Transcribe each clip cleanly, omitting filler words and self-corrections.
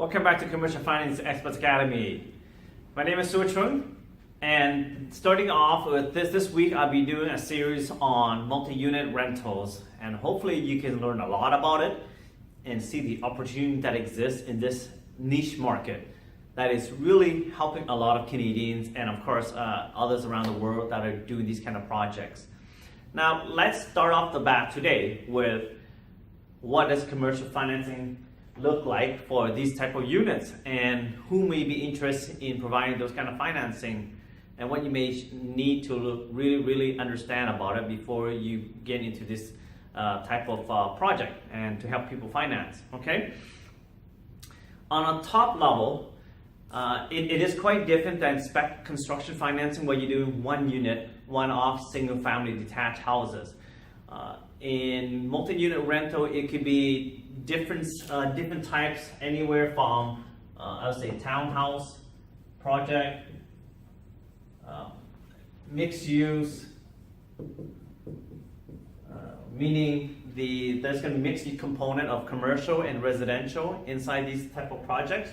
Welcome back to Commercial Finance Experts Academy. My name is Su Chung, and starting off with this week I'll be doing a series on multi-unit rentals, and hopefully you can learn a lot about it and see the opportunity that exists in this niche market that is really helping a lot of Canadians and of course others around the world that are doing these kind of projects. Now let's start off the bat today with what does commercial financing look like for these type of units and who may be interested in providing those kind of financing and what you may need to really understand about it before you get into this type of project and to help people finance. Okay, on a top level, it is quite different than spec construction financing where you do one unit, one-off single family detached houses. In multi-unit rental, it could be different types, anywhere from I would say townhouse project, mixed use, meaning there's going to be mixed component of commercial and residential inside these type of projects,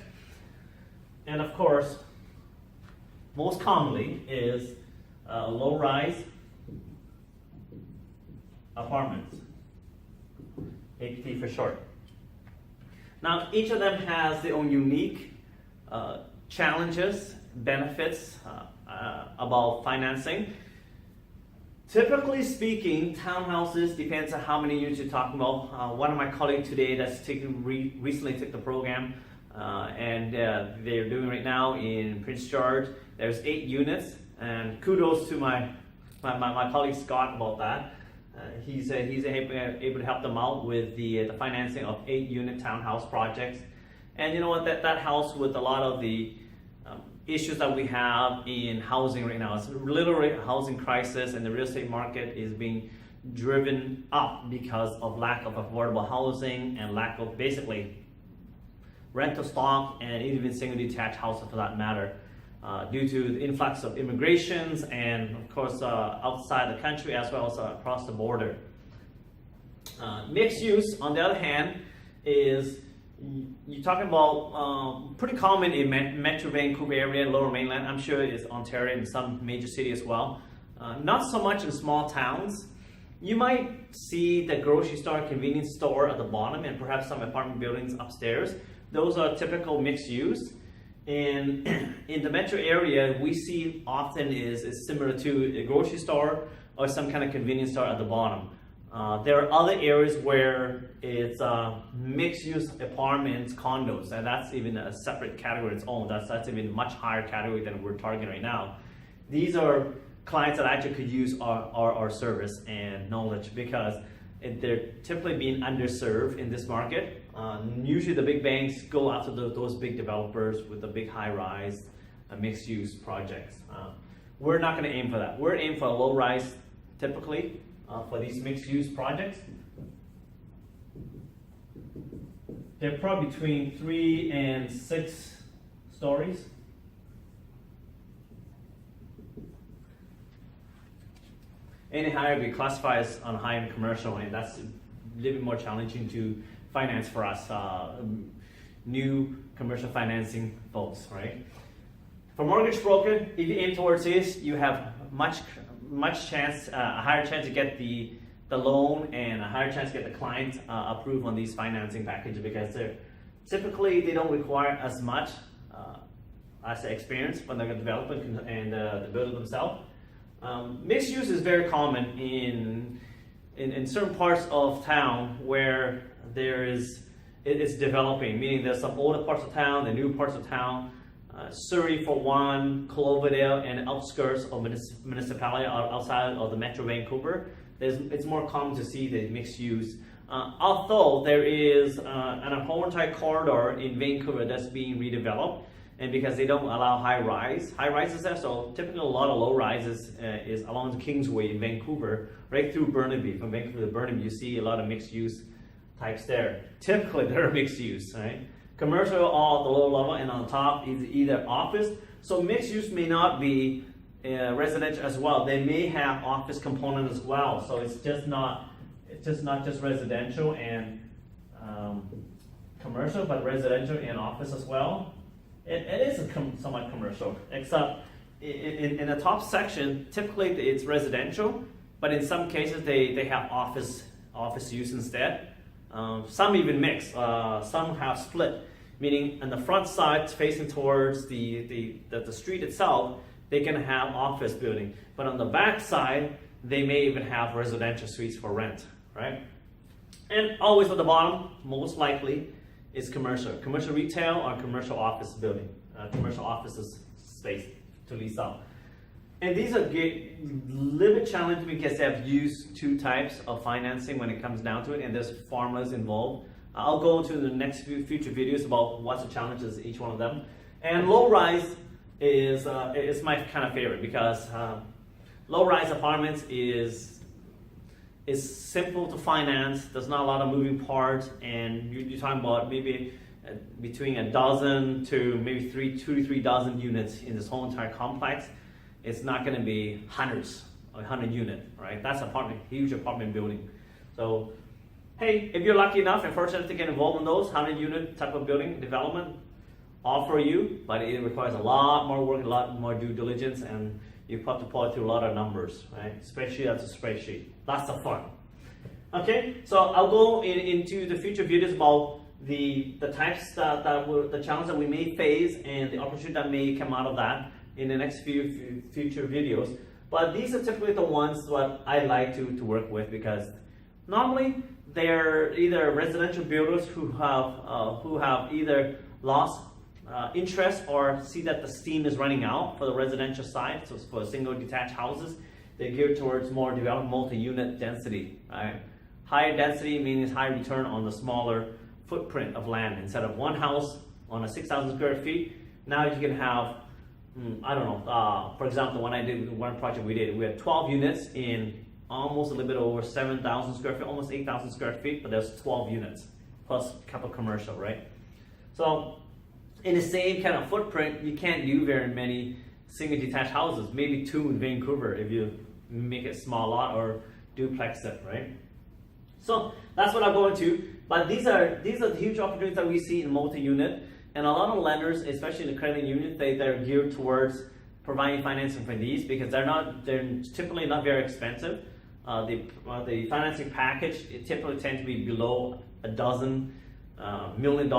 and of course, most commonly is low-rise apartments, HT for short. Now, each of them has their own unique challenges, benefits about financing. Typically speaking, townhouses depends on how many units you're talking about. One of my colleagues today that's recently took the program, and they're doing right now in Prince George. There's 8 units, and kudos to my colleague Scott about that. He's able to help them out with the financing of 8-unit townhouse projects. And you know what, that helps with a lot of the issues that we have in housing right now. It's literally a housing crisis, and the real estate market is being driven up because of lack of affordable housing and lack of basically rental stock and even single detached houses for that matter. Due to the influx of immigrations and of course outside the country as well as across the border. Mixed use, on the other hand, is you're talking about pretty common in Metro Vancouver area, Lower Mainland. I'm sure it's Ontario and some major city as well. Not so much in small towns. You might see the grocery store, convenience store at the bottom, and perhaps some apartment buildings upstairs. Those are typical mixed use. In the metro area, we see often is similar to a grocery store or some kind of convenience store at the bottom. There are other areas where it's mixed-use apartments, condos, and that's even a separate category its own. That's even a much higher category than we're targeting right now. These are clients that actually could use our service and knowledge because they're typically being underserved in this market. Usually the big banks go after those big developers with the big high-rise mixed-use projects. We're not going to aim for that. We're aiming for a low-rise typically for these mixed-use projects. They're probably between 3 and 6 stories. Any higher we classify as on high-end commercial, and that's a little bit more challenging to finance for us, new commercial financing folks, right? For mortgage broker, if you aim towards this, you have much chance, a higher chance to get the loan and a higher chance to get the client approved on these financing packages because they don't require as much as the experience when they're developing and the builder themselves. Mixed use is very common in certain parts of town where it's developing, meaning there's some older parts of town, the new parts of town, Surrey for one, Cloverdale and outskirts of municipality outside of the Metro Vancouver. It's more common to see the mixed use. Although there is an apartment corridor in Vancouver that's being redeveloped, and because they don't allow high rises there, so typically a lot of low rises is along the Kingsway in Vancouver, right through Burnaby. From Vancouver to Burnaby, you see a lot of mixed use types there. Typically, they're mixed use, right? Commercial all at the lower level, and on top is either office. So mixed use may not be residential as well. They may have office component as well. So it's just not just residential and commercial, but residential and office as well. It is somewhat commercial, except in the top section, typically it's residential, but in some cases they have office use instead. Some even mix. Some have split, meaning on the front side facing towards the street itself, they can have office building, but on the back side, they may even have residential suites for rent, right? And always at the bottom, most likely, is commercial retail or commercial office building, commercial offices space to lease out. And these are a little bit challenging because they have used two types of financing when it comes down to it, and there's formulas involved. I'll go into the next few future videos about what's the challenges each one of them. And low rise is my kind of favorite because low rise apartments is simple to finance. There's not a lot of moving parts, and you're talking about maybe between a dozen to maybe 2 to 3 dozen units in this whole entire complex. It's not going to be hundreds or 100 unit, right? That's apartment, huge apartment building. So, hey, if you're lucky enough and fortunate to get involved in those 100 unit type of building development, all for you, but it requires a lot more work, a lot more due diligence, and you have to pull through a lot of numbers, right? Spreadsheet after spreadsheet. Lots of fun. Okay, so I'll go into the future videos about the types the challenge that we may face and the opportunity that may come out of that in the next few future videos. But these are typically the ones that I like to work with because normally they're either residential builders who have either lost interest or see that the steam is running out for the residential side. So for single detached houses, they're geared towards more developed multi-unit density. Right? Higher density means high return on the smaller footprint of land. Instead of one house on a 6,000 square feet, now you can have, I don't know, for example, when I did one project we had 12 units in almost a little bit over 7,000 square feet, almost 8,000 square feet, but there's 12 units, plus a couple commercial, right? So in the same kind of footprint, you can't do very many single detached houses, maybe 2 in Vancouver if you make it small lot or duplex it, right? So that's what I'll go into. But these are the huge opportunities that we see in multi-unit, and a lot of lenders, especially in the credit union, they're geared towards providing financing for these because they're typically not very expensive. The financing package it typically tends to be below $12 million.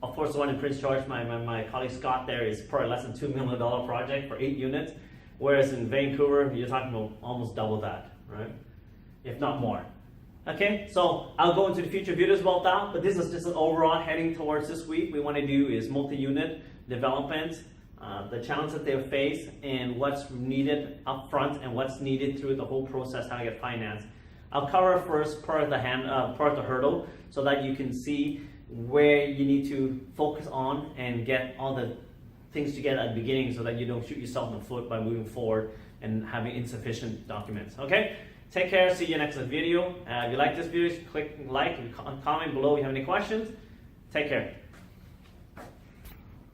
Of course, the one in Prince George, my colleague Scott there is probably less than $2 million project for 8 units, whereas in Vancouver you're talking about almost double that, right? If not more. Okay, so I'll go into the future videos about that, but this is just an overall heading towards this week. We want to do is multi-unit development, the challenge that they face, and what's needed up front and what's needed through the whole process, how to get financed. I'll cover first part of the hurdle so that you can see where you need to focus on and get all the things together at the beginning so that you don't shoot yourself in the foot by moving forward and having insufficient documents. Okay? Take care. See you next video. If you like this video, click like and comment below if you have any questions. Take care.